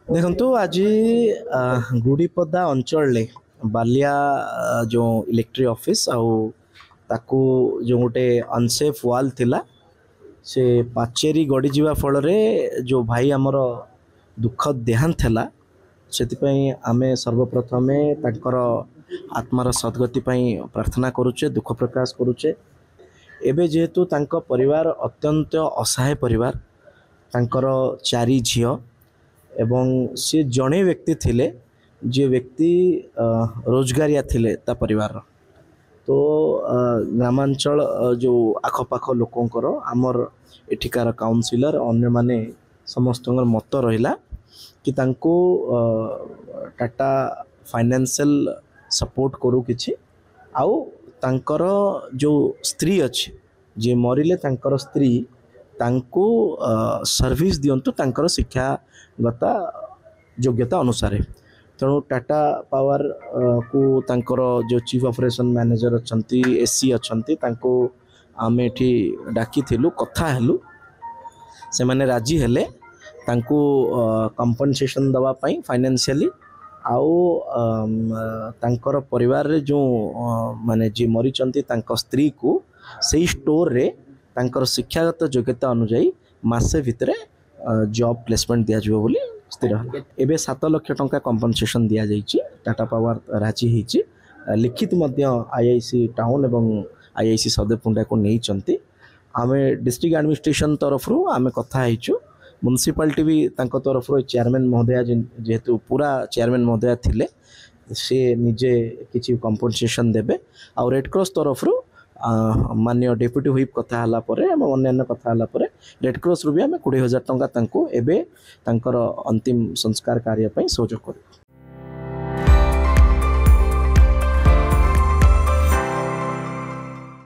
देखु आज गुड़ीपदा अंचल बालिया जो इलेक्ट्रिक ऑफिस आउ ताकू जो गोटे अनसेफ वाल थिला से पाचेरी गड़ी जीवा फल रे जो भाई आमर दुखद देहांत थिला से आमे सर्वप्रथमे तांकर आत्मार सद्गति प्रार्थना करुचे दुख प्रकाश करुचे। एबे जेहेतु तांको परिवार अत्यंत असहाय परिवार तांकर चारि झियो एवं सी जड़े व्यक्ति थिले जे व्यक्ति रोजगारिया थिले ता परिवार तो ग्रामांचल जो आखपाख लोकंकर आमर एठिकार काउंसिलर अन्य माने समस्त मत रहिला कि तांको टाटा फाइनेंशियल सपोर्ट करू किछि आउ तांकर जो स्त्री अच्छी जे मरिले तांकर स्त्री तांको सर्विस दियंतु तांकर शिक्षागत योग्यता अनुसार। तेणु टाटा पावर को तांकर जो चीफ ऑपरेशन मैनेजर अच्छी एससी अच्छी तांको आमे एठी डाकी थिलु कथा हेलु से माने राजी हेले तांको कंपनसेशन दवा पई फाइनेंशियली आउ तांकर परिवार रे जो माने जे मरिचंती तांकर स्त्री को सेही स्टोर रे तांकर शिक्षागत योग्यता अनुसार मासे भितरे जॉब प्लेसमेंट दिया जिवो बोली स्थिर एबे 7 लाख टंका कंपनसेशन दिया जाइछि। टाटा पावर राजी हिछि लिखित मध्य आईआईसी टाउन एवं आईआईसी सदेपुंडा को नहीं चंती आमे डिस्ट्रिक्ट एडमिनिस्ट्रेशन तरफ रु आमे कथा हिछु म्युनिसिपालिटी भी तांको तरफ रु चेयरमैन महोदय जेहेतु पूरा चेयरमैन महोदय थिले से निजे किछि कंपनसेशन देबे आ रेड क्रॉस तरफ रु माननीय डेप्यूटी व्हिप कथा हला परे एवं अन्य कथा हला परे रेड क्रॉस रु भी आमे 20,000 टंका तांको एबे तांकर अंतिम संस्कार कार्य पई सहयोग करू।